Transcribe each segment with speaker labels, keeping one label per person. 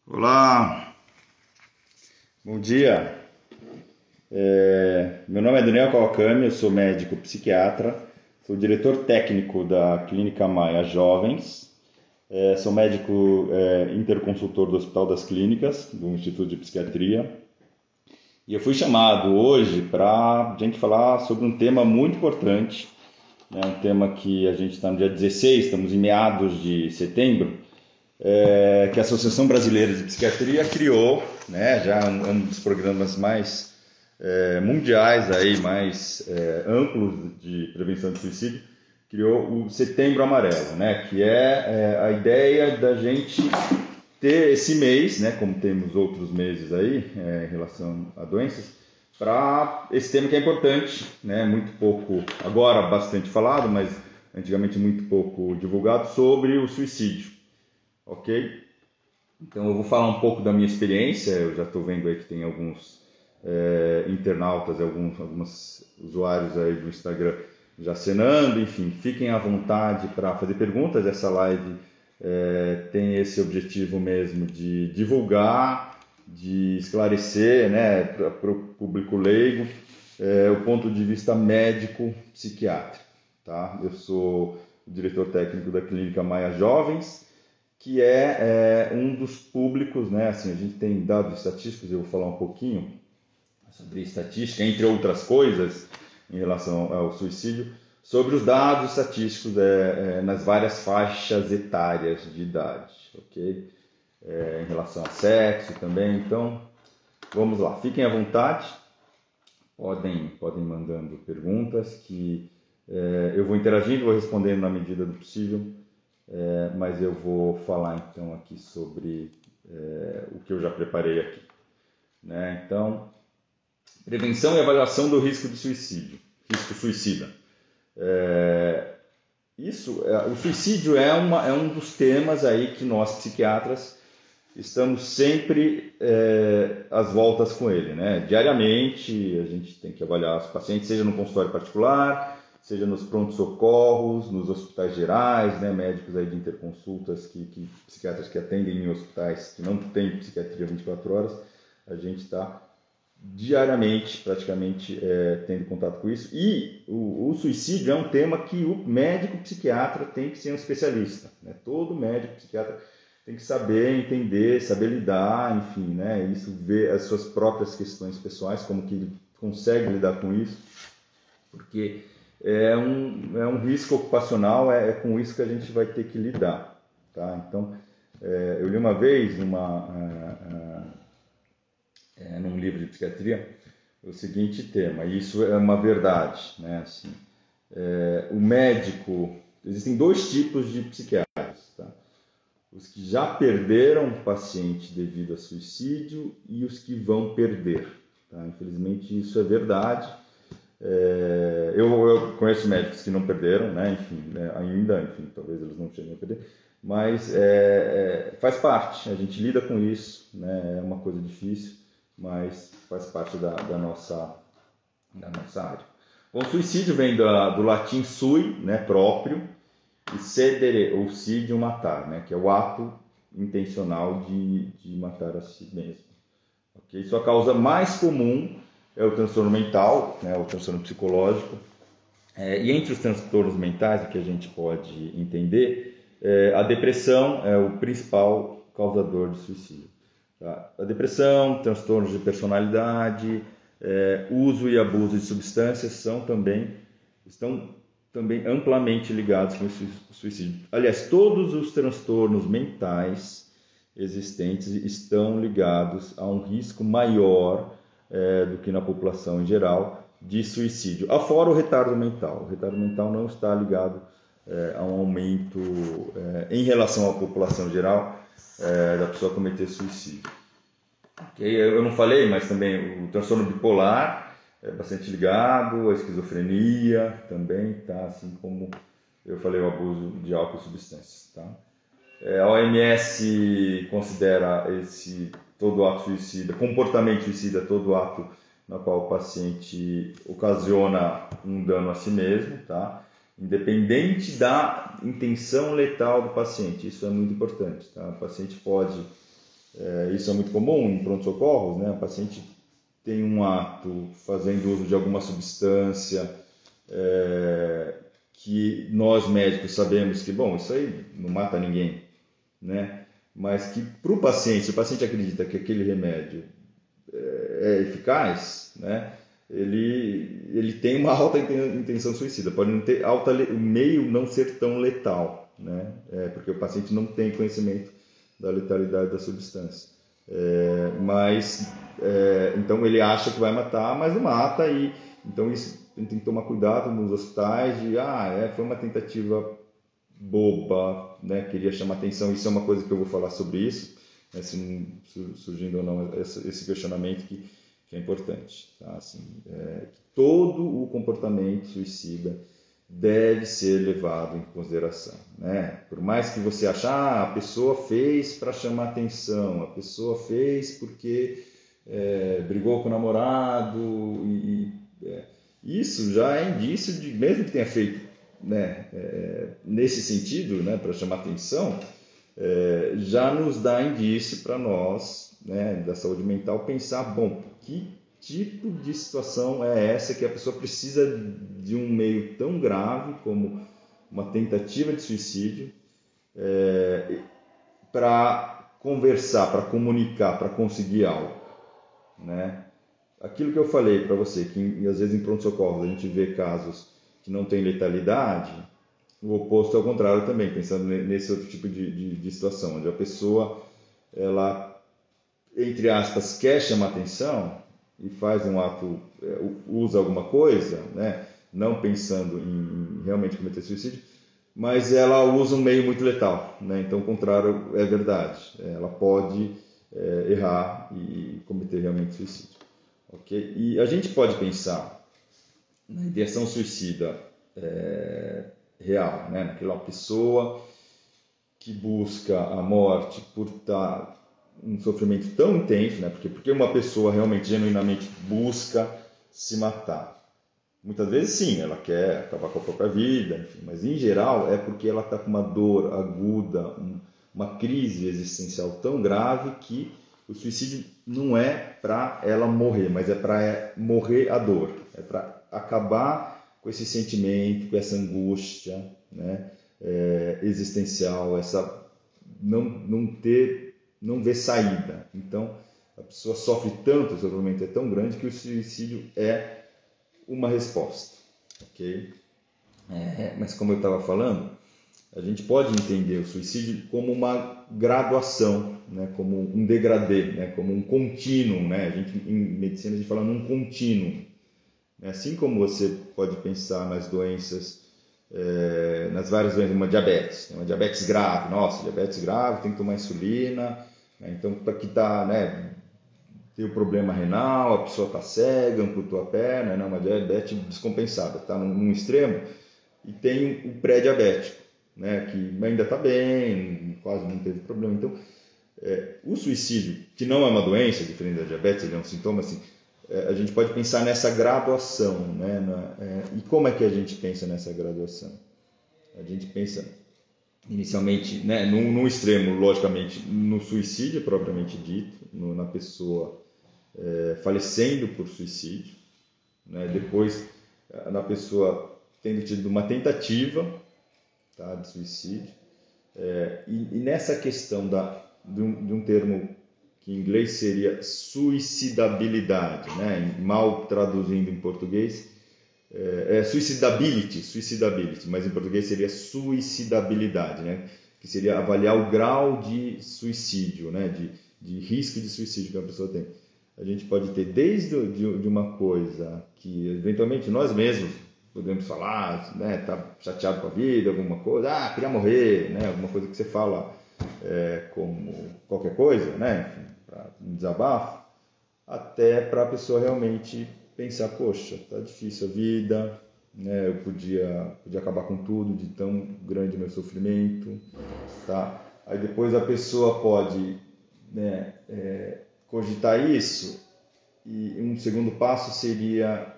Speaker 1: Olá, bom dia. Meu nome é Daniel Kawakami, eu sou médico psiquiatra, sou diretor técnico da Clínica Maia Jovens, sou médico interconsultor do Hospital das Clínicas, do Instituto de Psiquiatria, e eu fui chamado hoje para a gente falar sobre um tema muito importante, né, um tema que a gente está no dia 16, estamos em meados de setembro, que a Associação Brasileira de Psiquiatria criou, né, já um dos programas mais mundiais, aí, mais amplos de prevenção de suicídio, criou o Setembro Amarelo, né, que é a ideia da gente ter esse mês, né, como temos outros meses aí, em relação a doenças, para esse tema que é importante, né, muito pouco, agora bastante falado, mas antigamente muito pouco divulgado, sobre o suicídio. Ok? Então eu vou falar um pouco da minha experiência. Eu já estou vendo aí que tem alguns internautas, alguns usuários aí do Instagram já acenando. Enfim, fiquem à vontade para fazer perguntas. Essa live tem esse objetivo mesmo de divulgar, de esclarecer, né, para o público leigo o ponto de vista médico-psiquiátrico. Tá? Eu sou o diretor técnico da Clínica Maia Jovens, que é um dos públicos, né? Assim, a gente tem dados estatísticos, eu vou falar um pouquinho sobre estatística, entre outras coisas, em relação ao suicídio, sobre os dados estatísticos nas várias faixas etárias de idade, ok? Em relação a sexo também. Então, vamos lá, fiquem à vontade, podem mandando perguntas que eu vou interagindo, vou respondendo na medida do possível. Mas eu vou falar então aqui sobre o que eu já preparei aqui, né? Então, prevenção e avaliação do risco de suicídio, risco suicida. O suicídio é um dos temas aí que nós psiquiatras estamos sempre às voltas com ele, né? Diariamente a gente tem que avaliar os pacientes, seja no consultório particular, seja nos prontos-socorros, nos hospitais gerais, né, médicos aí de interconsultas, psiquiatras que atendem em hospitais que não têm psiquiatria 24 horas, a gente está diariamente, praticamente, tendo contato com isso. E o suicídio é um tema que o médico psiquiatra tem que ser um especialista, né? Todo médico psiquiatra tem que saber entender, saber lidar, enfim, né? Isso, ver as suas próprias questões pessoais, como que ele consegue lidar com isso, porque é um risco ocupacional, é com isso que a gente vai ter que lidar, tá? Então, eu li uma vez num livro de psiquiatria o seguinte tema, e isso é uma verdade, né? Assim, o médico, existem dois tipos de psiquiatras, tá? Os que já perderam o paciente devido a suicídio e os que vão perder, tá? Infelizmente isso é verdade. Eu conheço médicos que não perderam, né? Enfim, né? Ainda, enfim, talvez eles não cheguem a perder, mas faz parte, a gente lida com isso, né? É uma coisa difícil, mas faz parte da nossa área. Bom, o suicídio vem do latim sui, né, próprio, e cedere, ou cide, matar, né, que é o ato intencional de matar a si mesmo. Okay? Sua causa mais comum é o transtorno mental, né, o transtorno psicológico. E entre os transtornos mentais, o que a gente pode entender, a depressão é o principal causador de suicídio. Tá? A depressão, transtornos de personalidade, uso e abuso de substâncias estão também amplamente ligados com o suicídio. Aliás, todos os transtornos mentais existentes estão ligados a um risco maior do que na população em geral de suicídio. Afora o retardo mental. O retardo mental não está ligado a um aumento em relação à população geral da pessoa cometer suicídio. Okay? Eu não falei, mas também o transtorno bipolar é bastante ligado, a esquizofrenia também, tá? Assim como eu falei, o abuso de álcool e substâncias. Tá? A OMS considera todo ato suicida, comportamento suicida, todo ato no qual o paciente ocasiona um dano a si mesmo, tá? Independente da intenção letal do paciente. Isso é muito importante. Tá? O paciente pode Isso é muito comum em pronto-socorros, né? O paciente tem um ato fazendo uso de alguma substância que nós médicos sabemos que, bom, isso aí não mata ninguém, né? Mas que para o paciente, se o paciente acredita que aquele remédio é eficaz, né? Ele tem uma alta intenção suicida, pode não ter o meio não ser tão letal, né? Porque o paciente não tem conhecimento da letalidade da substância. Então ele acha que vai matar, mas não mata, e então isso a gente tem que tomar cuidado nos hospitais de foi uma tentativa boba, né? Queria chamar atenção. Isso é uma coisa que eu vou falar sobre isso, né? Se surgindo ou não esse questionamento que é importante, tá? Assim, que todo o comportamento suicida deve ser levado em consideração, né? Por mais que você ache, a pessoa fez para chamar atenção, a pessoa fez porque brigou com o namorado, isso já é indício de, mesmo que tenha feito, né, nesse sentido, né, para chamar atenção, já nos dá indício para nós, né, da saúde mental, pensar, bom, que tipo de situação é essa que a pessoa precisa de um meio tão grave como uma tentativa de suicídio para conversar, para comunicar, para conseguir algo, né? Aquilo que eu falei para você, que às vezes em pronto-socorro a gente vê casos que não tem letalidade, o oposto é o contrário também, pensando nesse outro tipo de situação, onde a pessoa, ela, entre aspas, quer chamar atenção e faz um ato, usa alguma coisa, né, não pensando em realmente cometer suicídio, mas ela usa um meio muito letal, né? Então o contrário é verdade, ela pode errar e cometer realmente suicídio. Okay? E a gente pode pensar na ideação suicida real, né? Naquela pessoa que busca a morte por estar um sofrimento tão intenso, né? Porque uma pessoa realmente, genuinamente busca se matar. Muitas vezes sim, ela quer acabar com a própria vida, enfim, mas em geral é porque ela está com uma dor aguda, uma crise existencial tão grave que o suicídio não é para ela morrer, mas é para morrer a dor, é para acabar com esse sentimento, com essa angústia, né, existencial, essa não ver saída. Então a pessoa sofre tanto, o sofrimento é tão grande que o suicídio é uma resposta, ok? Mas como eu estava falando, a gente pode entender o suicídio como uma graduação, né? Como um degradê, né? Como um contínuo, né? Em medicina a gente fala num contínuo. Assim como você pode pensar nas doenças, nas várias doenças, uma diabetes grave, diabetes grave, tem que tomar insulina, né? Então para que está, né, tem o problema renal, a pessoa está cega, amputou a perna, né? Uma diabetes descompensada, está num extremo, e tem o pré-diabético, né? Que ainda está bem, quase não teve problema. Então, o suicídio, que não é uma doença, diferente da diabetes, ele é um sintoma, assim, a gente pode pensar nessa graduação, né? E como é que a gente pensa nessa graduação? A gente pensa inicialmente, né, num extremo, logicamente, no suicídio propriamente dito, na pessoa falecendo por suicídio, né? Depois na pessoa tendo tido uma tentativa, tá, de suicídio, e nessa questão de um termo que em inglês seria suicidabilidade, né? Mal traduzindo em português, suicidability, mas em português seria suicidabilidade, né? Que seria avaliar o grau de suicídio, né? De risco de suicídio que a pessoa tem. A gente pode ter desde de uma coisa que eventualmente nós mesmos podemos falar, né? Tá chateado com a vida, alguma coisa, queria morrer, né? Alguma coisa que você fala como qualquer coisa, né? Enfim, para um desabafo, até para a pessoa realmente pensar, poxa, tá difícil a vida, né? Eu podia acabar com tudo, de tão grande o meu sofrimento, tá? Aí depois a pessoa pode, né, cogitar isso, e um segundo passo seria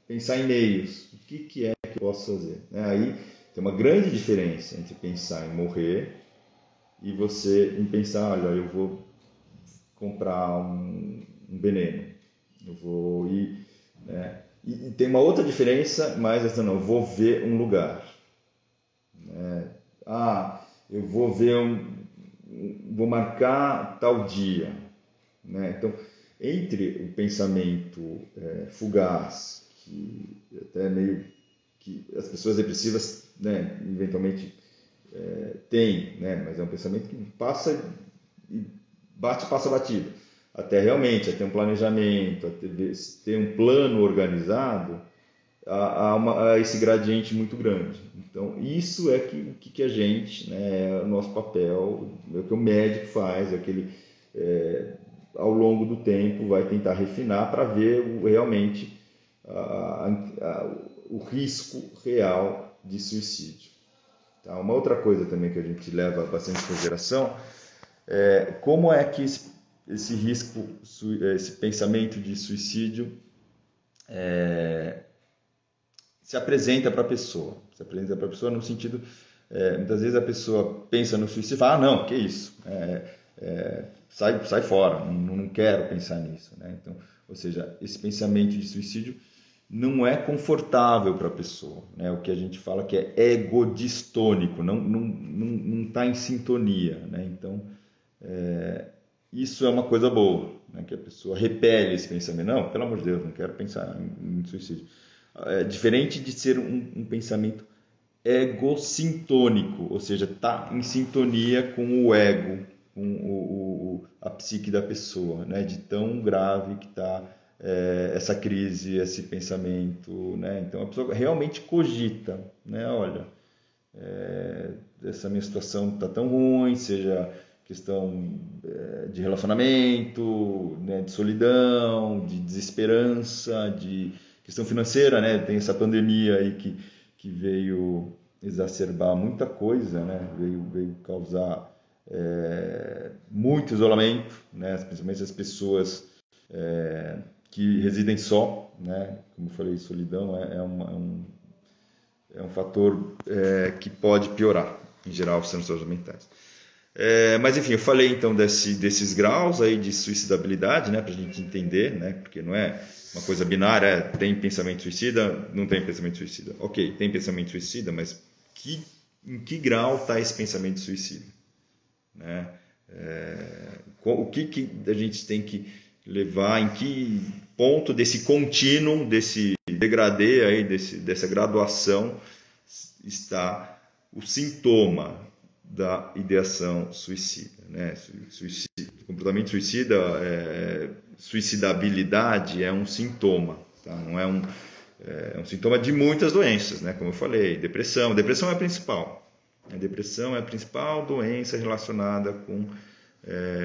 Speaker 1: pensar em meios. O que é que eu posso fazer? Aí tem uma grande diferença entre pensar em morrer e você em pensar, olha, eu vou comprar um veneno, eu vou ir, né? E tem uma outra diferença, mas essa não, eu vou ver um lugar, né? Eu vou ver vou marcar tal dia, né? Então, entre o pensamento fugaz, que até meio que as pessoas depressivas, né, eventualmente têm, né, mas é um pensamento que passa e passa batido, até realmente ter um planejamento, ter um plano organizado, há esse gradiente muito grande. Então, isso é o que a gente, né, é o nosso papel, é o que o médico faz, é aquele, ao longo do tempo, vai tentar refinar para ver realmente o risco real de suicídio. Tá? Uma outra coisa também que a gente leva bastante em consideração é como é que esse risco, esse pensamento de suicídio se apresenta para a pessoa. Se apresenta para a pessoa no sentido, muitas vezes a pessoa pensa no suicídio e fala, não, que isso, sai fora, não quero pensar nisso. Né? Então, ou seja, esse pensamento de suicídio não é confortável para a pessoa. Né? O que a gente fala que é egodistônico, não está em sintonia. Né? Então, isso é uma coisa boa, né? Que a pessoa repele esse pensamento. Não, pelo amor de Deus, não quero pensar em suicídio. É diferente de ser um pensamento egocintônico, ou seja, está em sintonia com o ego, com a psique da pessoa, né? De tão grave que está essa crise, esse pensamento. Né? Então a pessoa realmente cogita, né? Olha, essa minha situação está tão ruim, seja questão de relacionamento, né? De solidão, de desesperança, de questão financeira, né? Tem essa pandemia aí que veio exacerbar muita coisa, né? Veio causar muito isolamento, né? Principalmente as pessoas que residem só, né? Como eu falei, solidão é um fator que pode piorar, em geral, os transtornos mentais. Mas enfim, eu falei então desses graus aí de suicidabilidade, né, para a gente entender, né, porque não é uma coisa binária, tem pensamento suicida, não tem pensamento suicida. Ok, tem pensamento suicida, mas em que grau está esse pensamento suicida? Né? O que a gente tem que levar, em que ponto desse contínuo, desse degradê aí, dessa graduação está o sintoma da ideação suicida, né? Comportamento suicida, suicidabilidade é um sintoma, tá? Não é um sintoma de muitas doenças, né? Como eu falei, depressão é a principal. A depressão é a principal doença relacionada com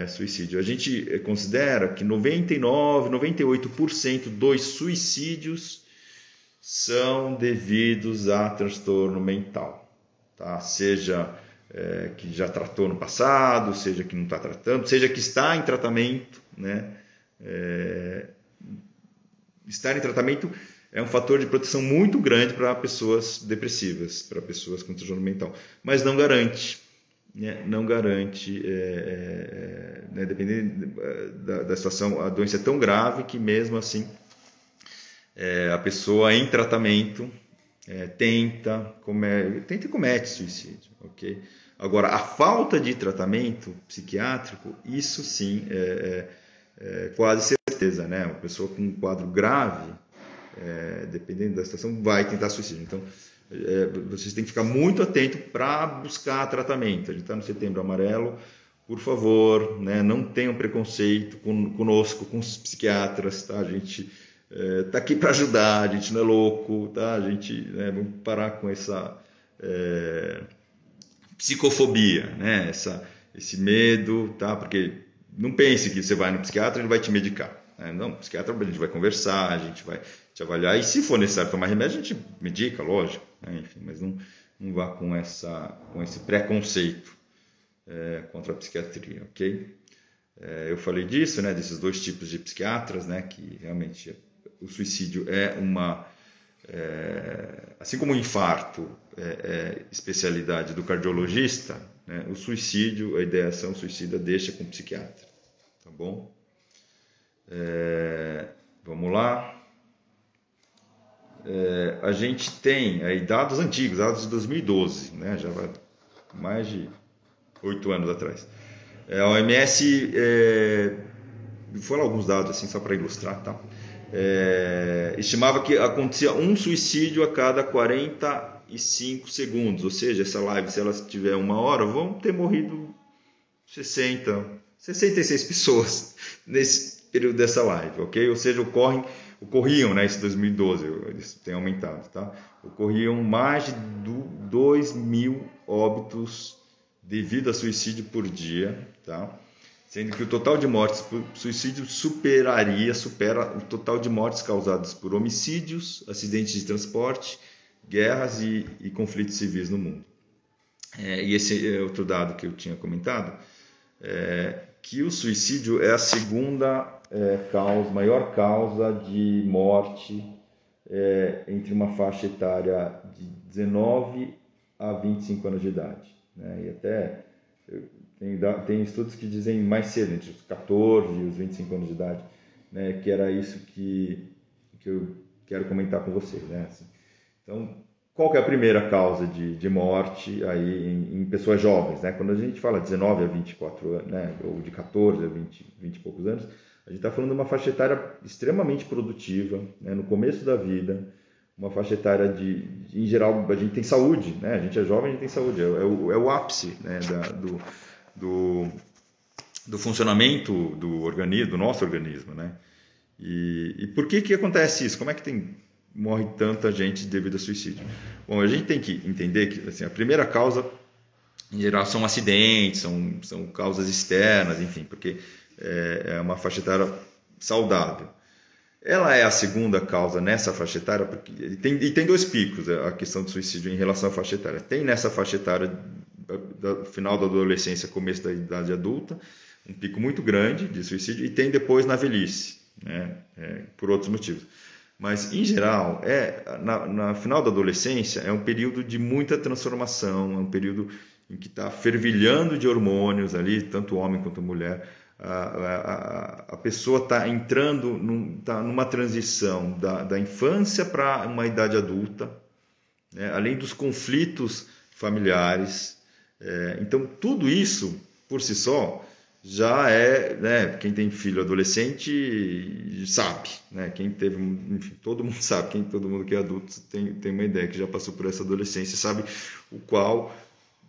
Speaker 1: suicídio. A gente considera que 99, 98% dos suicídios são devidos a transtorno mental, tá? Seja que já tratou no passado, seja que não está tratando, seja que está em tratamento, né? Estar em tratamento é um fator de proteção muito grande para pessoas depressivas, para pessoas com transtorno mental, mas não garante, né? Não garante, né? Dependendo da situação, a doença é tão grave que mesmo assim a pessoa em tratamento tenta e comete suicídio, ok? Agora, a falta de tratamento psiquiátrico, isso sim é quase certeza, né? Uma pessoa com um quadro grave, dependendo da situação, vai tentar suicídio. Então, vocês têm que ficar muito atento para buscar tratamento. A gente está no Setembro Amarelo, por favor, né? Não tenham preconceito conosco, com os psiquiatras, tá? A gente está aqui para ajudar, a gente não é louco, tá? A gente, vamos parar com essa psicofobia, né? Esse medo, tá? Porque não pense que você vai no psiquiatra e ele vai te medicar, né? Não, o psiquiatra a gente vai conversar, a gente vai te avaliar e se for necessário tomar remédio a gente medica, lógico, né? Enfim, mas não vá com esse preconceito contra a psiquiatria, ok? Eu falei disso, né? Desses dois tipos de psiquiatras, né? Que realmente o suicídio assim como o infarto é especialidade do cardiologista, né? O suicídio, a ideação suicida deixa com o psiquiatra, tá bom? Vamos lá. A gente tem aí dados antigos, dados de 2012, né? Já vai mais de 8 anos atrás. A OMS, vou falar alguns dados assim só para ilustrar, tá? Estimava que acontecia um suicídio a cada 45 segundos, ou seja, essa live, se ela tiver 1 hora, vão ter morrido 66 pessoas nesse período dessa live, ok? Ou seja, ocorriam, né, esse 2012, eles têm aumentado, tá? Ocorriam mais de 2.000 óbitos devido a suicídio por dia, tá? Sendo que o total de mortes por suicídio supera o total de mortes causadas por homicídios, acidentes de transporte, guerras e conflitos civis no mundo. E esse é outro dado que eu tinha comentado, que o suicídio é a segunda maior causa de morte entre uma faixa etária de 19 a 25 anos de idade, né? E até tem estudos que dizem mais cedo, entre os 14 e os 25 anos de idade, né? Que era isso que eu quero comentar com vocês, né? Assim, então, qual que é a primeira causa de morte aí em pessoas jovens, né? Quando a gente fala 19 a 24 anos, né? Ou de 14 a 20 e poucos anos, a gente está falando de uma faixa etária extremamente produtiva, né? No começo da vida, uma faixa etária em geral, a gente tem saúde, né? A gente é jovem, a gente tem saúde, é o ápice, né? do funcionamento do nosso organismo, né? E por que acontece isso? Como é que morre tanta gente devido a suicídio? Bom, a gente tem que entender que assim, a primeira causa, em geral, são acidentes, são causas externas, enfim, porque é uma faixa etária saudável. Ela é a segunda causa nessa faixa etária, porque tem 2 picos a questão do suicídio em relação à faixa etária. Tem nessa faixa etária, final da adolescência, começo da idade adulta, um pico muito grande de suicídio, e tem depois na velhice, né? Por outros motivos. Mas, em geral, na final da adolescência é um período de muita transformação, é um período em que está fervilhando de hormônios ali, tanto homem quanto mulher. A pessoa está entrando numa transição da infância para uma idade adulta, né? Além dos conflitos familiares. Então, tudo isso, por si só, já né, quem tem filho adolescente sabe, né? Quem teve, enfim, todo mundo sabe, todo mundo que é adulto tem uma ideia, que já passou por essa adolescência, sabe o qual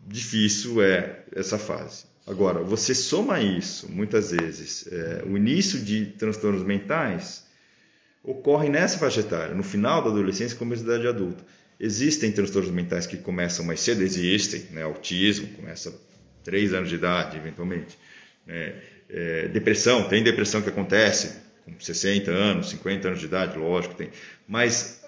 Speaker 1: difícil é essa fase. Agora, você soma isso, muitas vezes, o início de transtornos mentais ocorre nessa faixa etária, no final da adolescência e começo da idade adulta. Existem transtornos mentais que começam mais cedo, existem, né? Autismo começa 3 anos de idade, eventualmente. Depressão, tem depressão que acontece com 60 anos, 50 anos de idade, lógico que tem, mas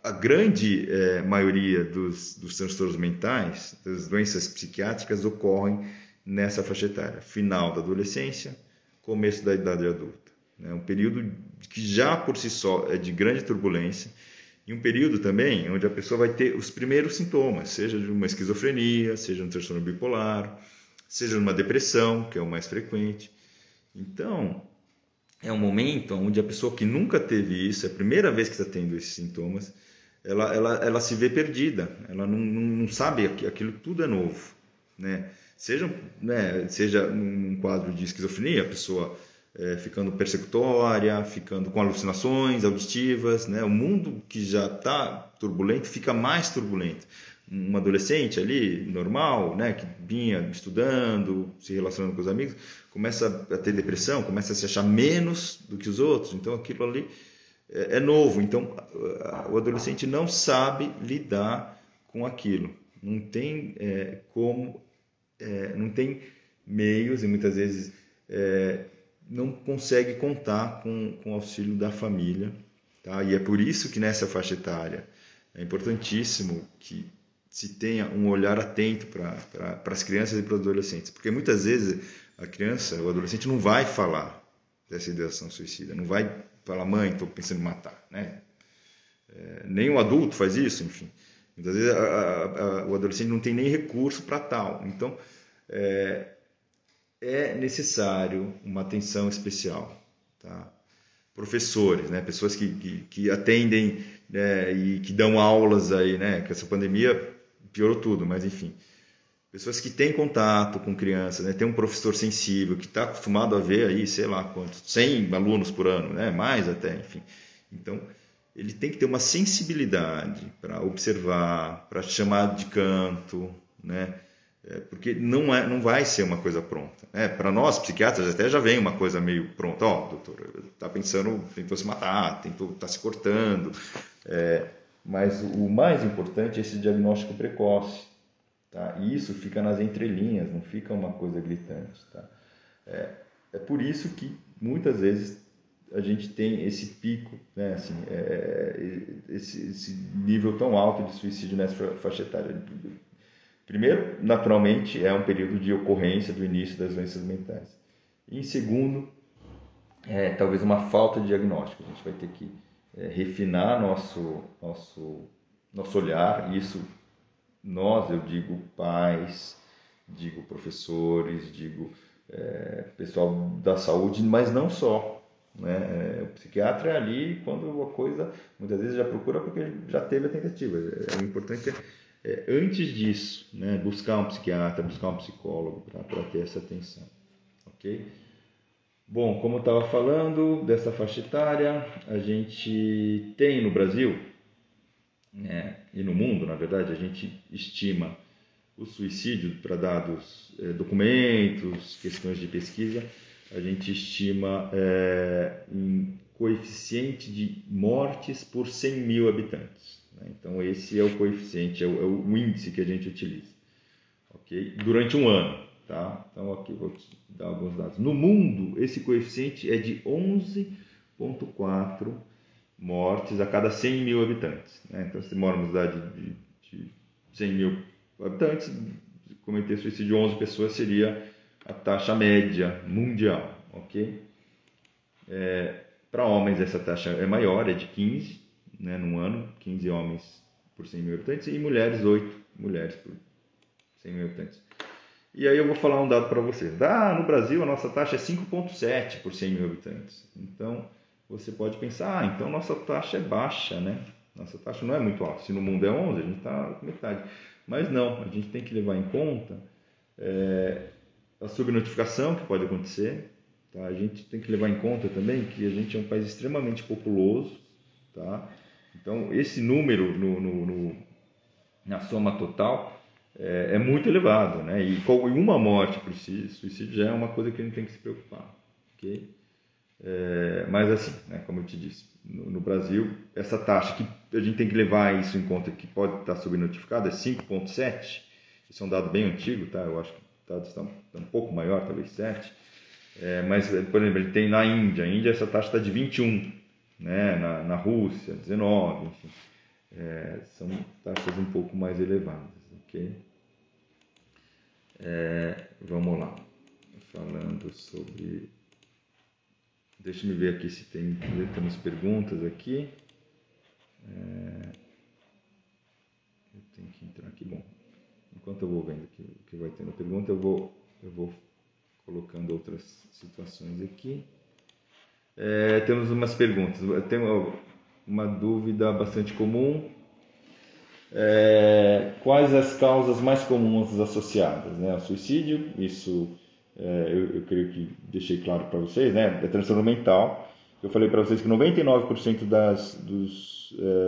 Speaker 1: a grande maioria dos transtornos mentais, das doenças psiquiátricas, ocorrem nessa faixa etária, final da adolescência, começo da idade adulta. É um período que já por si só é de grande turbulência, e um período também onde a pessoa vai ter os primeiros sintomas, seja de uma esquizofrenia, seja um transtorno bipolar, seja uma depressão, que é o mais frequente. Então, é um momento onde a pessoa que nunca teve isso, é a primeira vez que está tendo esses sintomas, ela se vê perdida, ela não sabe que aquilo tudo é novo, né? Seja um quadro de esquizofrenia, a pessoa ficando persecutória, ficando com alucinações auditivas, né? O mundo que já está turbulento fica mais turbulento. Um adolescente ali, normal, né, que vinha estudando, se relacionando com os amigos, começa a ter depressão, começa a se achar menos do que os outros, então aquilo ali é novo, então o adolescente não sabe lidar com aquilo, não tem não tem meios e muitas vezes não consegue contar com o auxílio da família, tá? E é por isso que nessa faixa etária é importantíssimo que se tenha um olhar atento para as crianças e para os adolescentes, porque muitas vezes a criança, o adolescente não vai falar dessa ideação suicida, não vai falar, mãe, estou pensando em matar, né? Nem o adulto faz isso, enfim. Muitas vezes o adolescente não tem nem recurso para tal. Então, é necessário uma atenção especial, tá? Professores, né? Pessoas que atendem, né? E que dão aulas aí, né? Que essa pandemia piorou tudo, mas enfim. Pessoas que têm contato com crianças, né? Tem um professor sensível que está acostumado a ver aí, sei lá quantos, 100 alunos por ano, né? Mais até, enfim. Então, ele tem que ter uma sensibilidade para observar, para chamar de canto, né? Porque não vai ser uma coisa pronta. Né? Para nós, psiquiatras, até já vem uma coisa meio pronta. Ó, doutor, está pensando, tentou se matar, está se cortando. Mas o mais importante é esse diagnóstico precoce. Tá? E isso fica nas entrelinhas, não fica uma coisa gritante. Tá? É por isso que muitas vezes a gente tem esse pico, né? Assim, esse nível tão alto de suicídio nessa faixa etária. Primeiro, naturalmente, é um período de ocorrência do início das doenças mentais. E em segundo, talvez uma falta de diagnóstico. A gente vai ter que refinar nosso olhar. Isso, eu digo pais, digo professores, digo pessoal da saúde, mas não só. Né? O psiquiatra é ali quando a coisa, muitas vezes já procura porque já teve a tentativa. O importante antes disso, né, buscar um psiquiatra, buscar um psicólogo para ter essa atenção, ok? Bom, como eu estava falando dessa faixa etária, a gente tem no Brasil, né, e no mundo, na verdade, a gente estima o suicídio para dados, documentos, questões de pesquisa, a gente estima em coeficiente de mortes por 100 mil habitantes. Então, esse é o coeficiente, é o índice que a gente utiliza, ok? Durante um ano, tá? Então, aqui vou te dar alguns dados. No mundo, esse coeficiente é de 11,4 mortes a cada 100 mil habitantes. Né? Então, se mora numa cidade de 100 mil habitantes, cometer suicídio de 11 pessoas seria a taxa média mundial, ok? Para homens, essa taxa é maior, é de 15, né, num ano, 15 homens por 100 mil habitantes, e mulheres, 8 mulheres por 100 mil habitantes. E aí eu vou falar um dado para vocês. No Brasil a nossa taxa é 5,7 por 100 mil habitantes. Então, você pode pensar, então nossa taxa é baixa, né? Nossa taxa não é muito alta. Se no mundo é 11, a gente está com metade. Mas não, a gente tem que levar em conta a subnotificação que pode acontecer. Tá? A gente tem que levar em conta também que a gente é um país extremamente populoso. Tá? Então, esse número na soma total é muito elevado, né? E uma morte por suicídio já é uma coisa que a gente tem que se preocupar, ok? Mas assim, né, como eu te disse, no Brasil, essa taxa que a gente tem que levar isso em conta, que pode estar subnotificada, é 5,7. Isso é um dado bem antigo, tá? Eu acho que o dado está um pouco maior, talvez 7. Mas, por exemplo, a gente tem na Índia. A Índia essa taxa está de 21, né? Na Rússia, 19, enfim. São taxas um pouco mais elevadas, ok? Vamos lá. Falando sobre... Deixa eu ver aqui se temos perguntas aqui. Eu tenho que entrar aqui. Bom, enquanto eu vou vendo o que vai tendo pergunta, eu vou colocando outras situações aqui. Temos umas perguntas. Tem uma dúvida bastante comum. Quais as causas mais comuns associadas, né, ao suicídio? Isso eu creio que deixei claro para vocês, né? É transtorno mental. Eu falei para vocês que 99%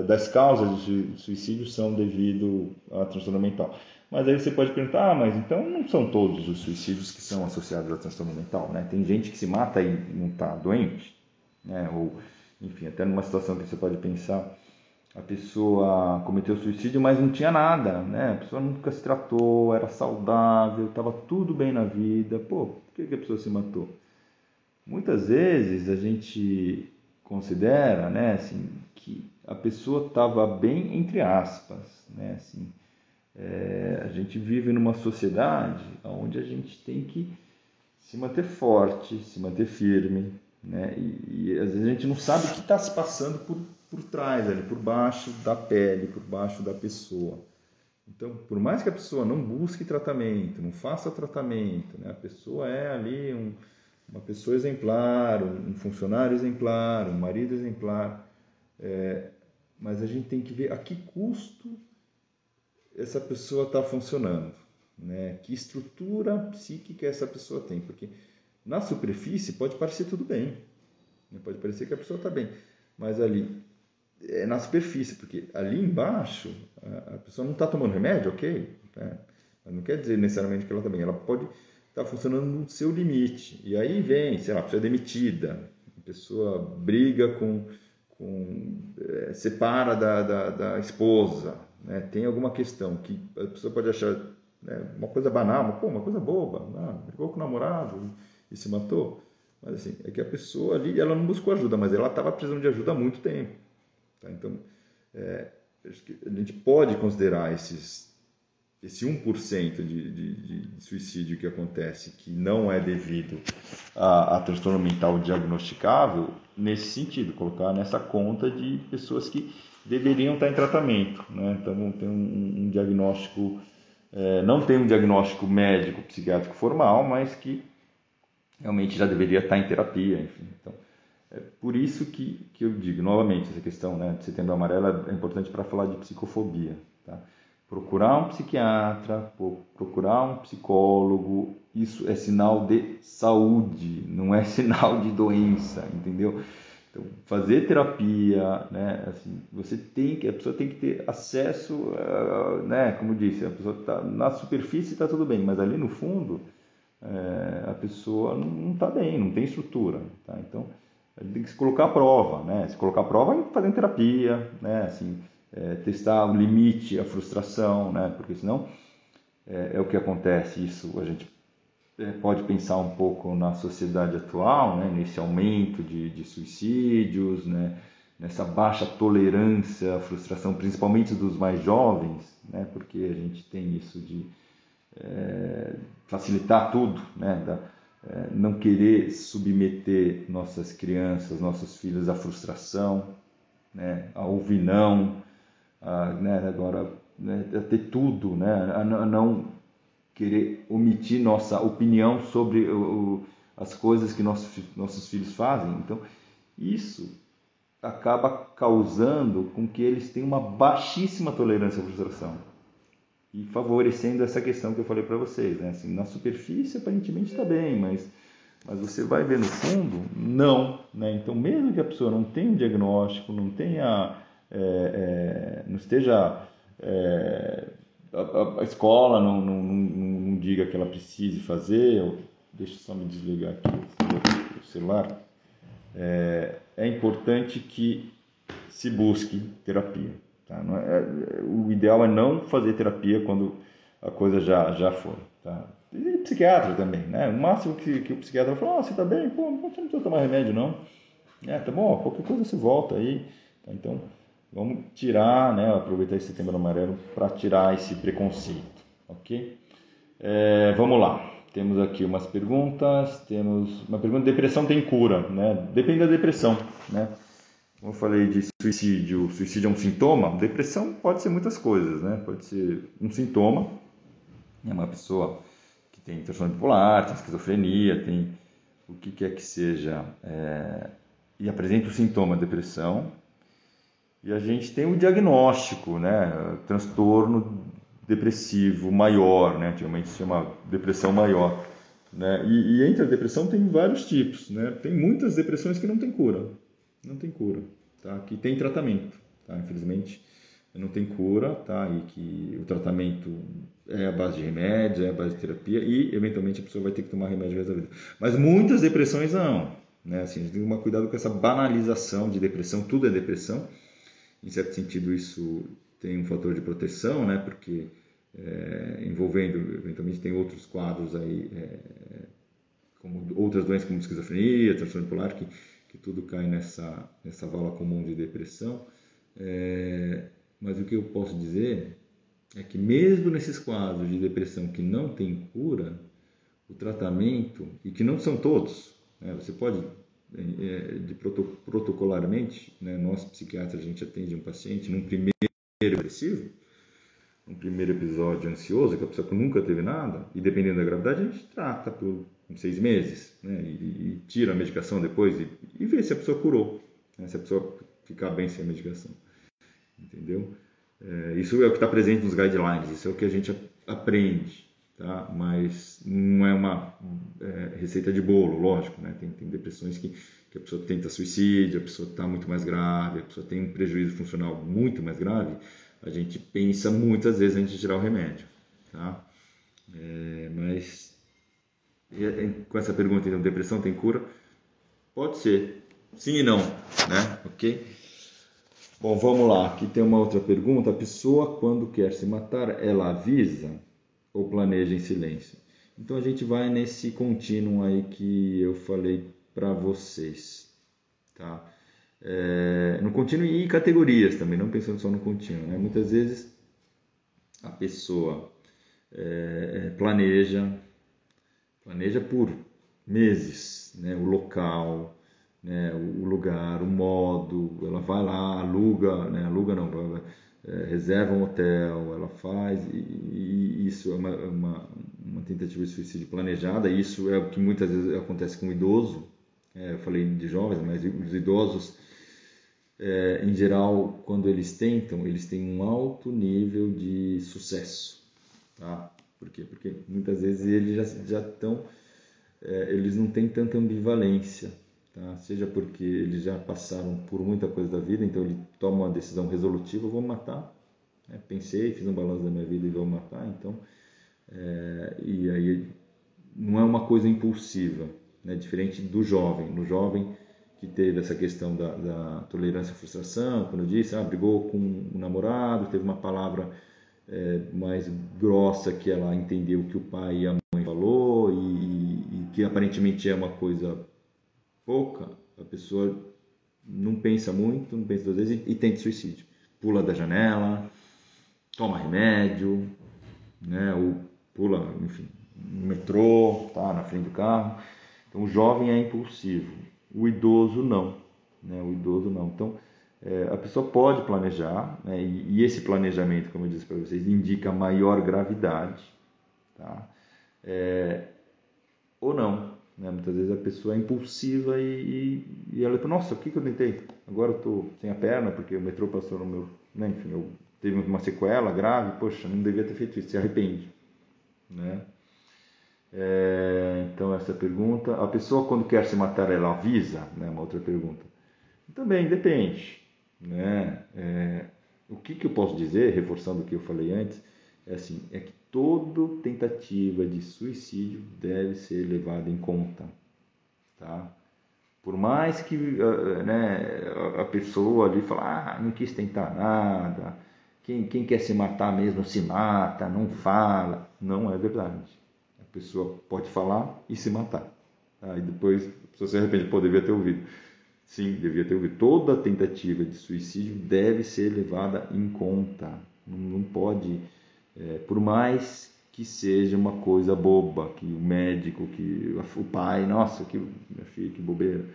Speaker 1: das causas de suicídio são devido a transtorno mental. Mas aí você pode perguntar, mas então não são todos os suicídios que são associados a transtorno mental, né? Tem gente que se mata e não está doente, né? Ou, enfim, até numa situação que você pode pensar, a pessoa cometeu suicídio, mas não tinha nada, né? A pessoa nunca se tratou, era saudável, estava tudo bem na vida. Por que a pessoa se matou? Muitas vezes a gente considera, né, assim, que a pessoa estava bem, entre aspas, né? Assim, a gente vive numa sociedade onde a gente tem que se manter forte, se manter firme, né? E às vezes a gente não sabe o que está se passando por trás, ali, por baixo da pele, por baixo da pessoa, Então, por mais que a pessoa não busque tratamento, não faça tratamento, né? A pessoa é ali uma pessoa exemplar, um funcionário exemplar, um marido exemplar, mas a gente tem que ver a que custo essa pessoa está funcionando, né? Que estrutura psíquica essa pessoa tem, porque na superfície pode parecer tudo bem, né? Pode parecer que a pessoa está bem, mas ali é na superfície, porque ali embaixo a pessoa não está tomando remédio, ok, né? Mas não quer dizer necessariamente que ela está bem, ela pode estar funcionando no seu limite, e aí vem, sei lá, a pessoa é demitida, a pessoa briga separa da esposa, né? Tem alguma questão que a pessoa pode achar, né, uma coisa banal, uma coisa boba, brigou com o namorado e se matou, mas assim, é que a pessoa ali, ela não buscou ajuda, mas ela estava precisando de ajuda há muito tempo, tá? Então, acho que a gente pode considerar esse 1% de suicídio que acontece, que não é devido a transtorno mental diagnosticável, nesse sentido, colocar nessa conta de pessoas que deveriam estar em tratamento, né? Então, tem um diagnóstico, não tem um diagnóstico médico, psiquiátrico formal, mas que realmente já deveria estar em terapia, enfim. Então, é por isso que eu digo, novamente, essa questão, né, de Setembro Amarelo é importante para falar de psicofobia, tá? Procurar um psiquiatra, procurar um psicólogo, isso é sinal de saúde, não é sinal de doença, entendeu? Então, fazer terapia, né, assim, a pessoa tem que ter acesso, né, como eu disse, a pessoa tá na superfície, está tudo bem, mas ali no fundo, a pessoa não está bem, não tem estrutura, tá? Então, tem que se colocar à prova, né? Se colocar à prova fazendo terapia, né? Assim, testar o limite, a frustração, né? Porque senão é o que acontece. Isso a gente pode pensar um pouco na sociedade atual, né? Nesse aumento de suicídios, né? Nessa baixa tolerância à frustração, principalmente dos mais jovens, né? Porque a gente tem isso de facilitar tudo, né? Não querer submeter nossas crianças, nossos filhos à frustração, né? A ouvir não, né? Agora, né? A ter tudo, né? A não querer omitir nossa opinião sobre as coisas que nossos filhos fazem. Então, isso acaba causando com que eles tenham uma baixíssima tolerância à frustração e favorecendo essa questão que eu falei para vocês, né? Assim, na superfície aparentemente está bem, mas você vai ver no fundo, não, né? Então, mesmo que a pessoa não tenha um diagnóstico, não tenha, não esteja, a escola não diga que ela precise fazer, deixa eu só me desligar aqui o celular, é importante que se busque terapia. Tá? O ideal é não fazer terapia quando a coisa já foi. Tá? E psiquiatra também, né? O máximo que o psiquiatra fala, você tá bem? Pô, você não precisa tomar remédio, não. Tá bom, qualquer coisa você volta aí. Tá? Então, vamos tirar, né? Aproveitar esse Setembro Amarelo para tirar esse preconceito, ok? Vamos lá. Temos aqui umas perguntas. Temos uma pergunta: depressão tem cura, né? Depende da depressão, né? Como eu falei de suicídio é um sintoma, depressão pode ser muitas coisas, né? Pode ser um sintoma, é uma pessoa que tem transtorno bipolar, tem esquizofrenia, tem o que quer que seja, e apresenta o sintoma depressão. E a gente tem o diagnóstico, né? Transtorno depressivo maior, né? Antigamente se chama depressão maior, né? E entre a depressão tem vários tipos, né? Tem muitas depressões que não tem cura. Não tem cura, tá? Que tem tratamento, tá? Infelizmente não tem cura, tá? E que o tratamento é a base de remédios, é a base de terapia e eventualmente a pessoa vai ter que tomar remédio o resto da vida. Mas muitas depressões não, né? Assim, a gente tem que tomar cuidado com essa banalização de depressão, tudo é depressão. Em certo sentido isso tem um fator de proteção, né? Porque envolvendo, eventualmente tem outros quadros aí, como outras doenças como esquizofrenia, transtorno bipolar, que tudo cai nessa vala comum de depressão. Mas o que eu posso dizer é que mesmo nesses quadros de depressão que não tem cura, o tratamento, e que não são todos, né, você pode, protocolarmente, né, nós psiquiatras, a gente atende um paciente num primeiro depressivo, um primeiro episódio ansioso, que a pessoa nunca teve nada, e dependendo da gravidade, a gente trata por 6 meses, né? E tira a medicação depois e vê se a pessoa curou, né? Se a pessoa ficar bem sem a medicação, entendeu? Isso é o que está presente nos guidelines, isso é o que a gente aprende, tá? Mas não é uma receita de bolo, lógico, né? Tem depressões que a pessoa tenta suicídio, a pessoa está muito mais grave, a pessoa tem um prejuízo funcional muito mais grave, a gente pensa muitas vezes antes de tirar o remédio, tá? Mas com essa pergunta, então, depressão tem cura? Pode ser, sim e não, né? Ok? Bom, vamos lá. Aqui tem uma outra pergunta. A pessoa, quando quer se matar, ela avisa ou planeja em silêncio? Então a gente vai nesse contínuo aí que eu falei para vocês, tá? No contínuo e categorias também, não pensando só no contínuo, né? Muitas vezes a pessoa planeja por meses, né? O local, né? O lugar, o modo, ela vai lá, aluga, né? Aluga não, reserva um hotel, ela faz, e isso é uma tentativa de suicídio planejada. Isso é o que muitas vezes acontece com o idoso. Eu falei de jovens, mas os idosos, em geral, quando eles tentam, eles têm um alto nível de sucesso, tá? Por quê? Porque muitas vezes eles já estão, eles não têm tanta ambivalência, tá? Seja porque eles já passaram por muita coisa da vida, então ele toma uma decisão resolutiva: eu vou me matar, né? Pensei, fiz um balanço da minha vida e vou me matar. Então, e aí não é uma coisa impulsiva, né? Diferente do jovem. No jovem que teve essa questão da tolerância à frustração, quando eu disse, brigou com um namorado, teve uma palavra mais grossa que ela entendeu que o pai e a mãe falou, e que aparentemente é uma coisa pouca, a pessoa não pensa muito, não pensa duas vezes e tenta suicídio. Pula da janela, toma remédio, né? Ou pula, enfim, no metrô, tá na frente do carro. Então o jovem é impulsivo, o idoso não, né? O idoso não. Então a pessoa pode planejar, né? E esse planejamento, como eu disse para vocês, indica maior gravidade, tá? Ou não, né? Muitas vezes a pessoa é impulsiva e ela fala: nossa, o que eu tentei? Agora eu estou sem a perna porque o metrô passou no meu, né? Enfim, eu teve uma sequela grave, poxa, não devia ter feito isso, se arrepende, né? Então essa pergunta, a pessoa quando quer se matar, ela avisa, né? Uma outra pergunta. Também depende, né? O que eu posso dizer, reforçando o que eu falei antes, é que toda tentativa de suicídio deve ser levada em conta, tá? Por mais que, né, a pessoa ali fala, não quis tentar nada, quem quer se matar mesmo se mata, não fala. Não é verdade. A pessoa pode falar e se matar. Tá? E depois a pessoa se arrepende: pô, devia ter ouvido. Sim, devia ter ouvido. Toda tentativa de suicídio deve ser levada em conta. Não pode, por mais que seja uma coisa boba, que o médico, que o pai, nossa, que minha filha, que bobeira.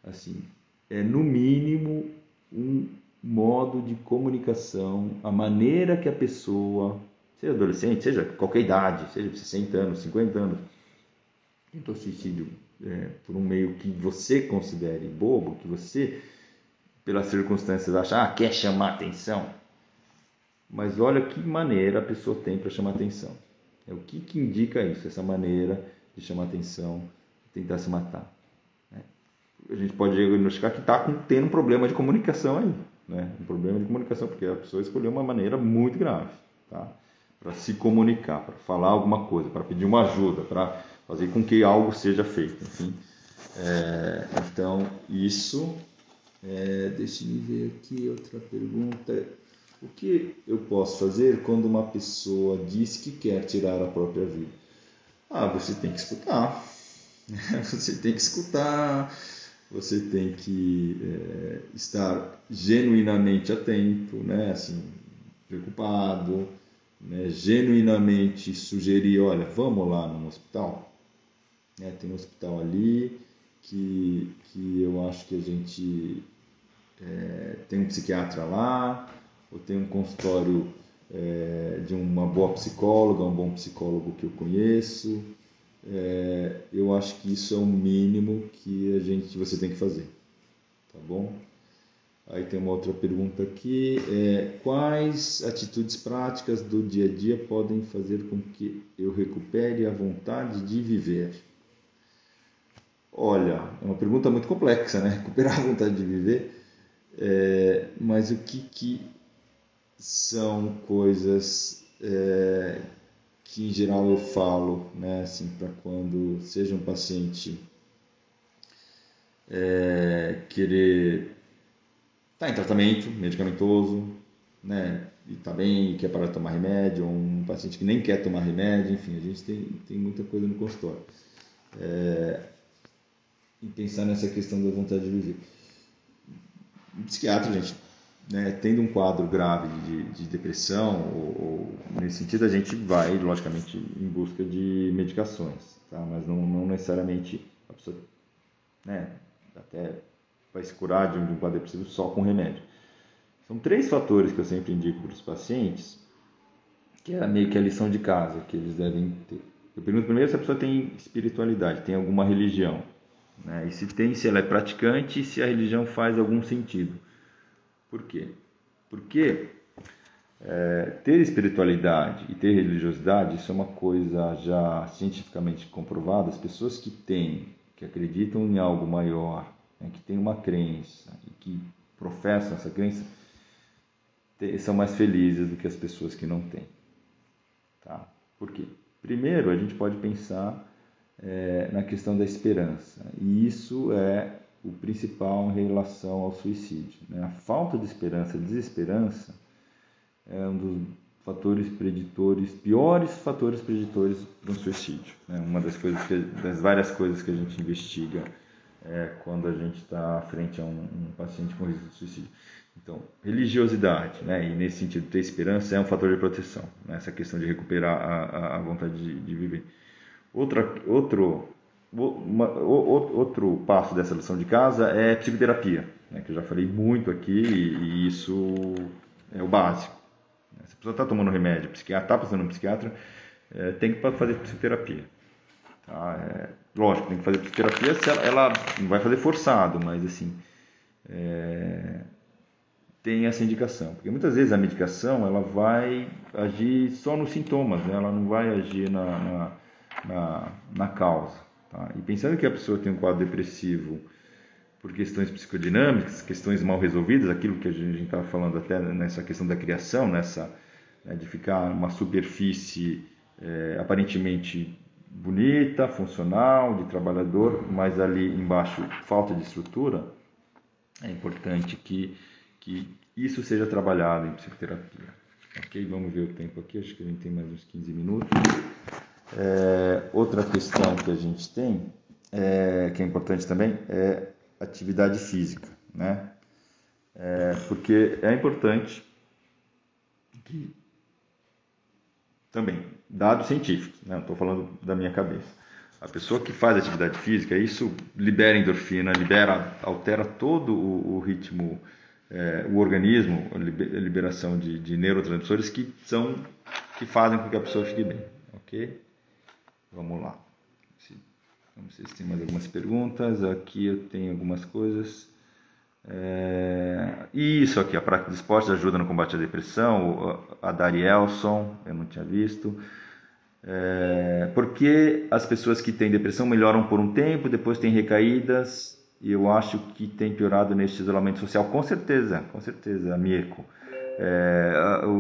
Speaker 1: Assim, no mínimo um modo de comunicação, a maneira que a pessoa, seja adolescente, seja qualquer idade, seja 60 anos, 50 anos, tentou suicídio por um meio que você considere bobo, que você, pelas circunstâncias, acha, quer chamar atenção. Mas olha que maneira a pessoa tem para chamar atenção. O que indica isso, essa maneira de chamar atenção, tentar se matar? A gente pode diagnosticar que está tendo um problema de comunicação aí, né? Um problema de comunicação, porque a pessoa escolheu uma maneira muito grave, tá? Para se comunicar, para falar alguma coisa, para pedir uma ajuda, para fazer com que algo seja feito, enfim. Então, isso... deixa eu ver aqui outra pergunta. O que eu posso fazer quando uma pessoa diz que quer tirar a própria vida? Você tem que escutar. Você tem que escutar, você tem que estar genuinamente atento, né? Assim, preocupado, né? Genuinamente sugerir: olha, vamos lá no hospital, tem um hospital ali que eu acho que a gente tem um psiquiatra lá, ou tem um consultório de uma boa psicóloga, um bom psicólogo que eu conheço. Eu acho que isso é o mínimo que você tem que fazer, tá bom? Aí tem uma outra pergunta aqui, quais atitudes práticas do dia a dia podem fazer com que eu recupere a vontade de viver? Olha, é uma pergunta muito complexa, né? Recuperar a vontade de viver, mas o que são coisas que em geral eu falo, né? Assim, para quando seja um paciente querer estar em tratamento medicamentoso, né? E está bem, e quer parar de tomar remédio, ou um paciente que nem quer tomar remédio, enfim, a gente tem muita coisa no consultório. E pensar nessa questão da vontade de viver. Um psiquiatra, gente, né, tendo um quadro grave de depressão, ou nesse sentido, a gente vai, logicamente, em busca de medicações, tá? Mas não necessariamente a pessoa, né, até vai se curar de um quadro depressivo só com remédio. São 3 fatores que eu sempre indico para os pacientes, que é meio que a lição de casa que eles devem ter. Eu pergunto primeiro se a pessoa tem espiritualidade, tem alguma religião, né? E se ela é praticante e se a religião faz algum sentido. Por quê? Porque ter espiritualidade e ter religiosidade, isso é uma coisa já cientificamente comprovada. As pessoas que acreditam em algo maior, né, que têm uma crença e que professam essa crença, são mais felizes do que as pessoas que não têm. Tá? Por quê? Primeiro, a gente pode pensar na questão da esperança, e isso é o principal em relação ao suicídio, né? A falta de esperança, a desesperança, é um dos piores fatores preditores para um suicídio, né? Uma das várias coisas que a gente investiga quando a gente está frente a um paciente com risco de suicídio. Então, religiosidade, né? E nesse sentido, ter esperança é um fator de proteção, né? Essa questão de recuperar a vontade de viver. Outro passo dessa lição de casa é psicoterapia, né? Que eu já falei muito aqui, e isso é o básico. Se a pessoa está tomando remédio, está passando um psiquiatra, tem que fazer psicoterapia. Tá? Lógico, tem que fazer psicoterapia, ela não vai fazer forçado, mas assim, tem essa indicação. Porque muitas vezes a medicação ela vai agir só nos sintomas, né? Ela não vai agir na causa. Tá? E pensando que a pessoa tem um quadro depressivo por questões psicodinâmicas, questões mal resolvidas, aquilo que a gente estava falando até nessa questão da criação, né, de ficar uma superfície aparentemente bonita, funcional, de trabalhador, mas ali embaixo falta de estrutura, é importante que isso seja trabalhado em psicoterapia. Ok? Vamos ver o tempo aqui, acho que a gente tem mais uns 15 minutos. Outra questão que a gente tem, que é importante também, é atividade física, né? Porque é importante que também, dados científicos, né? Não estou falando da minha cabeça. A pessoa que faz atividade física, isso libera endorfina, altera todo o ritmo, o organismo, a liberação de neurotransmissores que fazem com que a pessoa fique bem, ok? Vamos lá. Vamos ver se tem mais algumas perguntas. Aqui eu tenho algumas coisas. Isso aqui, a prática de esporte ajuda no combate à depressão. A Dari Elson, eu não tinha visto. Porque as pessoas que têm depressão melhoram por um tempo, depois têm recaídas, e eu acho que tem piorado neste isolamento social. Com certeza, Mirko.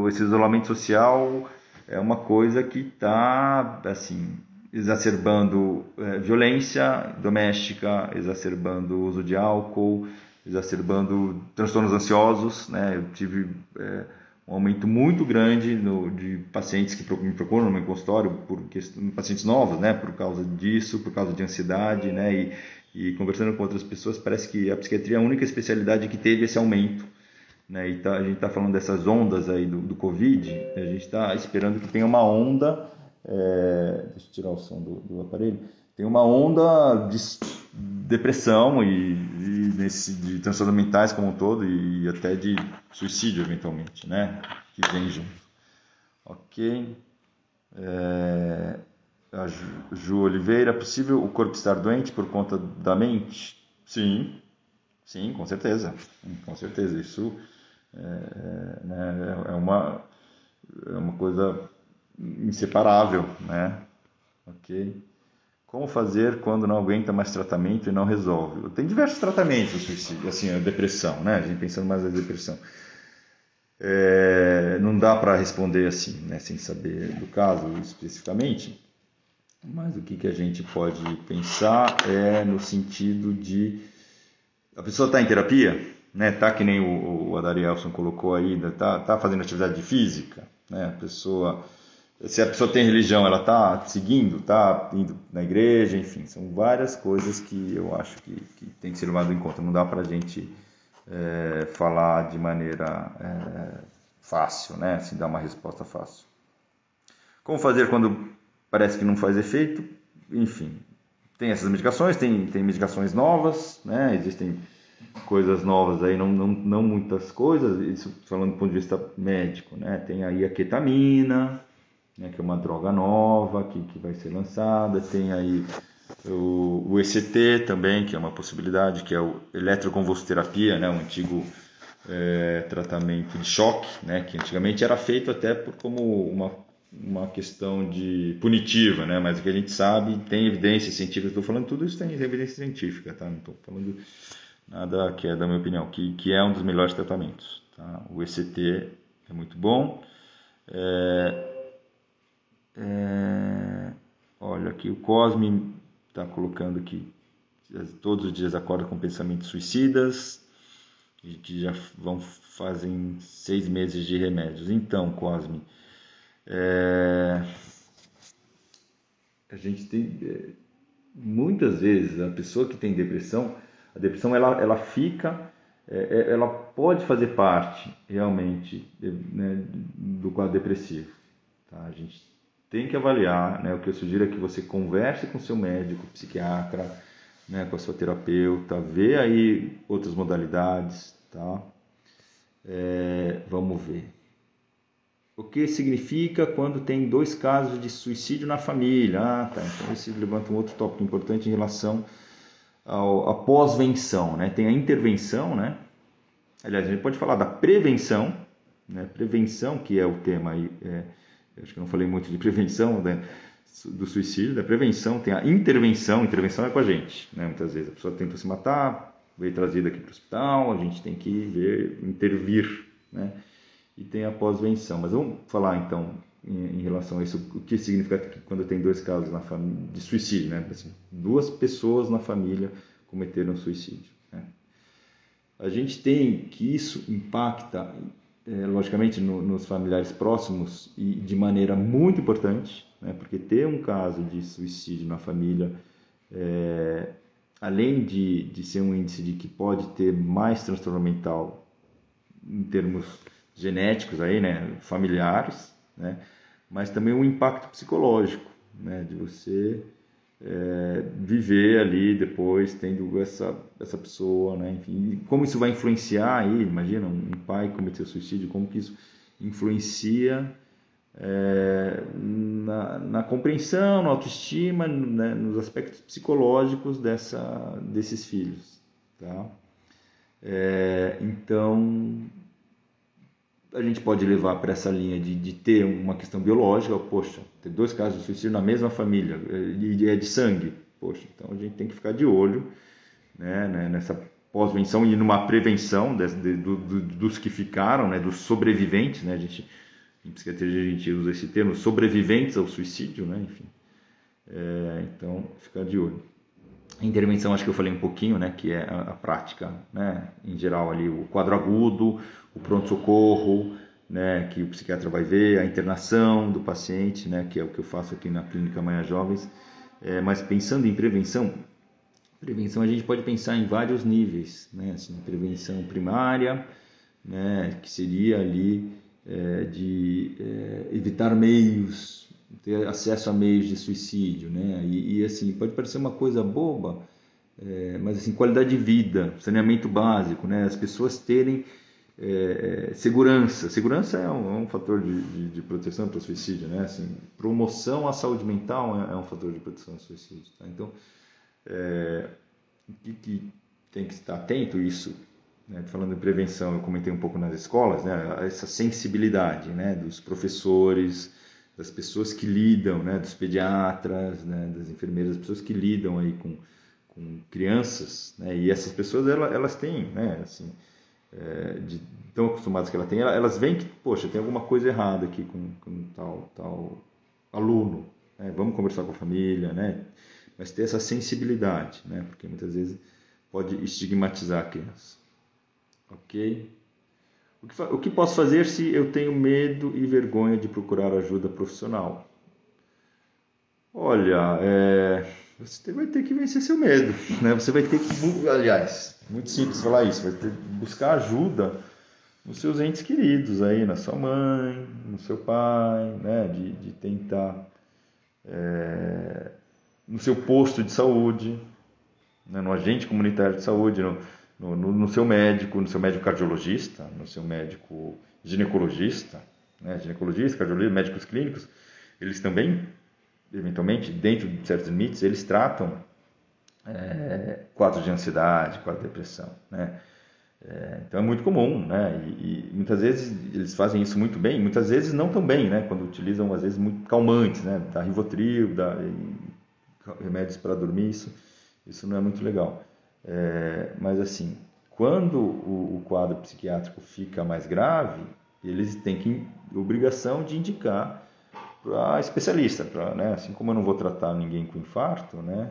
Speaker 1: Esse isolamento social é uma coisa que está, assim, exacerbando violência doméstica, exacerbando o uso de álcool, exacerbando transtornos ansiosos, né? Eu tive um aumento muito grande de pacientes que me procuram no meu consultório, pacientes novos, né? Por causa disso, por causa de ansiedade, né? E conversando com outras pessoas, parece que a psiquiatria é a única especialidade que teve esse aumento, né? E a gente está falando dessas ondas aí do Covid, a gente está esperando que tenha uma onda. Deixa eu tirar o som do aparelho. Tem uma onda de depressão de transtornos mentais como um todo, e até de suicídio eventualmente, né? Que vem junto. Ok. A Ju Oliveira, é possível o corpo estar doente por conta da mente? Sim, sim, com certeza. Com certeza. Isso né, é uma coisa inseparável, né? Ok. Como fazer quando não aguenta mais tratamento e não resolve? Tem diversos tratamentos, o suicídio, assim, a depressão, né? A gente pensando mais na depressão. Não dá para responder assim, né, sem saber do caso especificamente, mas o que a gente pode pensar é no sentido de a pessoa está em terapia, né? Tá que nem o Adarielson colocou aí, tá fazendo atividade física, né? Se a pessoa tem religião, ela está seguindo, está indo na igreja, enfim, são várias coisas que eu acho que tem que ser levado em conta. Não dá para a gente falar de maneira fácil, né? Assim, dar uma resposta fácil. Como fazer quando parece que não faz efeito? Enfim, tem essas medicações, tem medicações novas, né? Existem coisas novas aí, não muitas coisas, isso falando do ponto de vista médico, né? Tem aí a ketamina, né, que é uma droga nova que vai ser lançada, tem aí o ECT também, que é uma possibilidade, que é o eletroconvulsoterapia, né, um antigo tratamento de choque, né, que antigamente era feito até como uma questão de punitiva, né, mas o que a gente sabe, tem evidência científica, estou falando tudo isso tem evidência científica, tá? Não estou falando nada que é da minha opinião, que é um dos melhores tratamentos. Tá? O ECT é muito bom. Olha aqui, o Cosme está colocando que todos os dias acorda com pensamentos suicidas e que já fazem 6 meses de remédios. Então, Cosme, a gente tem muitas vezes a pessoa que tem depressão, a depressão ela fica, ela pode fazer parte realmente, né, do quadro depressivo. Tá? A gente tem que avaliar, né, o que eu sugiro é que você converse com seu médico, psiquiatra, né, com a sua terapeuta, vê aí outras modalidades, tá? Vamos ver. O que significa quando tem 2 casos de suicídio na família? Tá. Então esse levanta um outro tópico importante em relação à pós-venção, né? Tem a intervenção, né? Aliás, a gente pode falar da prevenção, né? Prevenção, que é o tema aí, acho que eu não falei muito de prevenção, né, do suicídio, da prevenção, tem a intervenção é com a gente, né? Muitas vezes a pessoa tenta se matar, veio trazida aqui para o hospital, a gente tem que intervir, né? E tem a pós-venção. Mas vamos falar então em relação a isso, o que significa quando tem 2 casos na família de suicídio, né? Assim, 2 pessoas na família cometeram suicídio, né? A gente tem que isso impacta, logicamente, nos familiares próximos e de maneira muito importante, né? Porque ter um caso de suicídio na família, além de ser um índice de que pode ter mais transtorno mental em termos genéticos aí, né, familiares, né, mas também um impacto psicológico, né, de você viver ali depois tendo essa pessoa, né, enfim, como isso vai influenciar aí, imagina um pai cometer suicídio, como que isso influencia na compreensão, na autoestima, né, nos aspectos psicológicos desses filhos, tá? Então a gente pode levar para essa linha de ter uma questão biológica, poxa, ter 2 casos de suicídio na mesma família, e é de sangue, poxa, então a gente tem que ficar de olho, né, nessa pós-venção e numa prevenção dos que ficaram, né, dos sobreviventes, né, em psiquiatria a gente usa esse termo, sobreviventes ao suicídio, né, enfim, então ficar de olho. A intervenção, acho que eu falei um pouquinho, né, que é a prática, né, em geral ali o quadro agudo, o pronto-socorro, né, que o psiquiatra vai ver, a internação do paciente, né, que é o que eu faço aqui na Clínica Maia Jovens. Mas pensando em prevenção a gente pode pensar em vários níveis, né, assim, prevenção primária, né, que seria ali de evitar meios, ter acesso a meios de suicídio, né? E assim, pode parecer uma coisa boba, mas assim, qualidade de vida, saneamento básico, né? As pessoas terem Segurança. Segurança é um fator de proteção para o suicídio, né? Assim, promoção à saúde mental é um fator de proteção ao suicídio. Tá? Então, o que tem que estar atento a isso, né? Falando em prevenção, eu comentei um pouco nas escolas, né? Essa sensibilidade, né? Dos professores, das pessoas que lidam, né? Dos pediatras, né? Das enfermeiras, das pessoas que lidam aí com crianças, né? E essas pessoas elas têm, né? Assim, tão acostumadas que elas veem que, poxa, tem alguma coisa errada aqui com tal aluno, né? Vamos conversar com a família, né? Mas ter essa sensibilidade, né? Porque muitas vezes pode estigmatizar a criança. Ok? O que posso fazer se eu tenho medo e vergonha de procurar ajuda profissional? Olha, você vai ter que vencer seu medo, né? Você vai ter que, aliás, muito simples falar isso, vai ter que buscar ajuda nos seus entes queridos aí, na sua mãe, no seu pai, né? De tentar no seu posto de saúde, né? No agente comunitário de saúde, no seu médico cardiologista, no seu médico ginecologista, né? Ginecologista, cardiologista, médicos clínicos, eles também, eventualmente, dentro de certos limites, eles tratam quadros de ansiedade, quadro de depressão, né? Então é muito comum, né? E muitas vezes eles fazem isso muito bem, muitas vezes não tão bem, né? Quando utilizam, às vezes, muito calmantes, né? Da Rivotril, remédios para dormir, isso não é muito legal. Mas assim, quando o quadro psiquiátrico fica mais grave, eles têm obrigação de indicar para especialista, né? Assim como eu não vou tratar ninguém com infarto, né?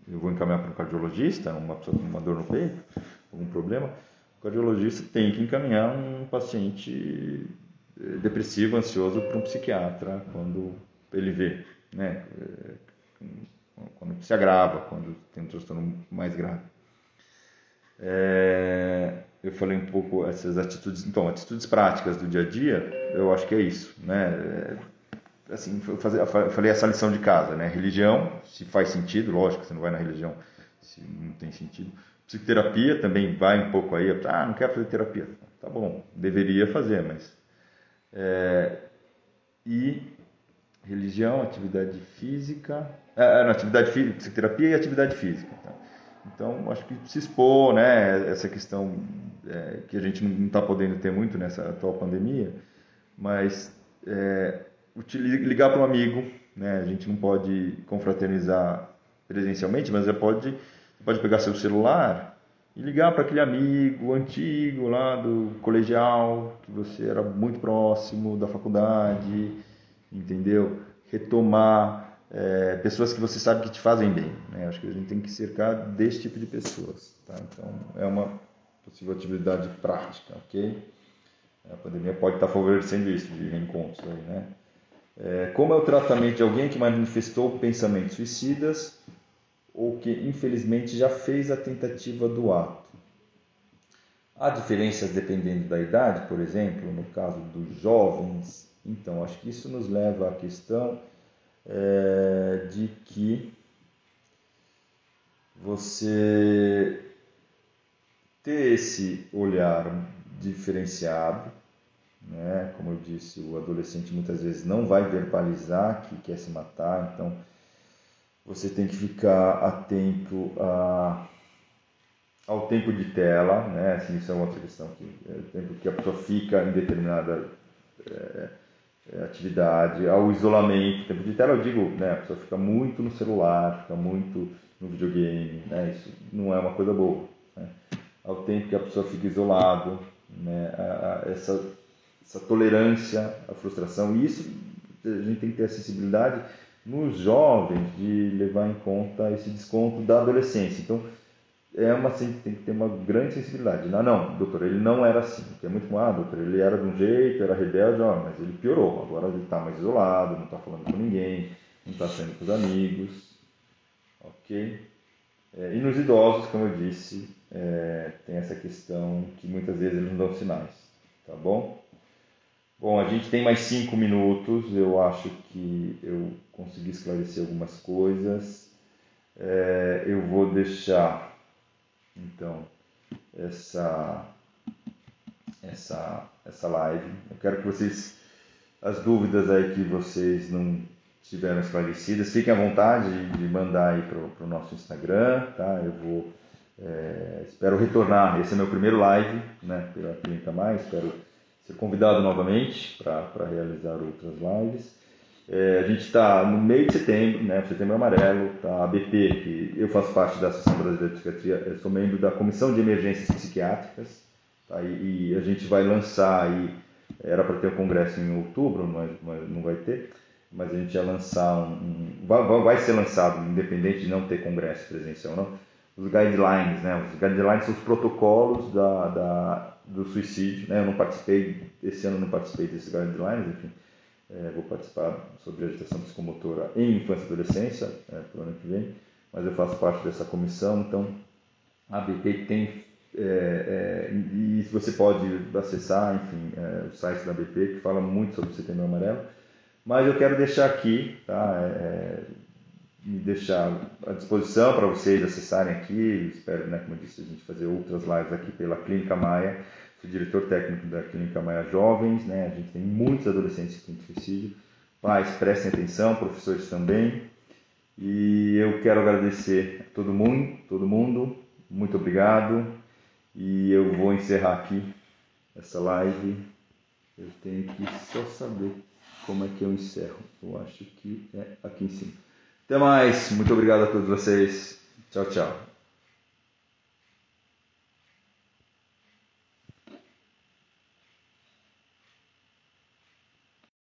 Speaker 1: Eu vou encaminhar para um cardiologista, uma pessoa com uma dor no peito, algum problema, o cardiologista tem que encaminhar um paciente depressivo, ansioso para um psiquiatra quando ele vê, né? Quando se agrava, quando tem um transtorno mais grave. Eu falei um pouco essas atitudes, então, atitudes práticas do dia a dia, eu acho que é isso, né? Assim, eu falei essa lição de casa, né? Religião, se faz sentido, lógico, você não vai na religião se não tem sentido. Psicoterapia também vai um pouco aí, não quero fazer terapia. Tá bom, deveria fazer, mas... E religião, atividade física... psicoterapia e atividade física. Tá? Então, acho que se expor, né? Essa questão que a gente não está podendo ter muito nessa atual pandemia, mas... ligar para um amigo, né? A gente não pode confraternizar presencialmente, mas você pode pegar seu celular e ligar para aquele amigo antigo lá do colegial, que você era muito próximo, da faculdade, entendeu? Retomar pessoas que você sabe que te fazem bem, né? Acho que a gente tem que cercar desse tipo de pessoas, tá? Então, é uma possível atividade prática, ok? A pandemia pode estar favorecendo isso, de reencontros aí, né? Como é o tratamento de alguém que manifestou pensamentos suicidas ou que infelizmente já fez a tentativa do ato? Há diferenças dependendo da idade, por exemplo, no caso dos jovens? Então, acho que isso nos leva à questão de que você ter esse olhar diferenciado, né? Como eu disse, o adolescente muitas vezes não vai verbalizar que quer se matar, então você tem que ficar atento ao tempo de tela, né? Assim, isso é outra questão, o tempo que a pessoa fica em determinada atividade, ao isolamento. Tempo de tela eu digo, né? A pessoa fica muito no celular, fica muito no videogame, né? Isso não é uma coisa boa, né? Ao tempo que a pessoa fica isolado, né? Essa tolerância à frustração, e isso a gente tem que ter acessibilidade nos jovens de levar em conta esse desconto da adolescência. Então, tem que ter uma grande sensibilidade. Não, doutor, ele não era assim. Que é muito doutor, ele era de um jeito, era rebelde, mas ele piorou. Agora ele está mais isolado, não está falando com ninguém, não está saindo com os amigos, ok? E nos idosos, como eu disse, tem essa questão que muitas vezes eles não dão sinais, tá bom? Bom, a gente tem mais 5 minutos, eu acho que eu consegui esclarecer algumas coisas. Eu vou deixar, então, essa live. Eu quero que vocês, as dúvidas aí que vocês não tiveram esclarecidas, fiquem à vontade de mandar aí para o nosso Instagram, tá? Eu vou, espero retornar, esse é meu primeiro live, né, pela Clínica Mais, espero ser convidado novamente para realizar outras lives. A gente está no meio de setembro, né, Setembro Amarelo, tá? A ABP, que eu faço parte da Associação Brasileira de Psiquiatria, eu sou membro da Comissão de Emergências Psiquiátricas, tá? E a gente vai lançar aí, era para ter um congresso em outubro, mas não vai ter, mas a gente vai lançar vai ser lançado, independente de não ter congresso presencial ou não, os guidelines, né? Os guidelines são os protocolos do suicídio, né? Eu não participei, esse ano eu não participei desses guidelines, enfim. Vou participar sobre agitação psicomotora em infância e adolescência para o ano que vem, mas eu faço parte dessa comissão, então a ABP tem, e você pode acessar, enfim, o site da ABP que fala muito sobre o Setembro Amarelo, mas eu quero deixar aqui, tá, me deixar à disposição para vocês acessarem aqui, espero, né, como eu disse, a gente fazer outras lives aqui pela Clínica Maia. Sou diretor técnico da Clínica Maia Jovens, né? A gente tem muitos adolescentes com suicídio. Pais, prestem atenção, professores também. E eu quero agradecer a todo mundo, muito obrigado. E eu vou encerrar aqui essa live. Eu tenho que só saber como é que eu encerro. Eu acho que é aqui em cima. Até mais, muito obrigado a todos vocês. Tchau, tchau.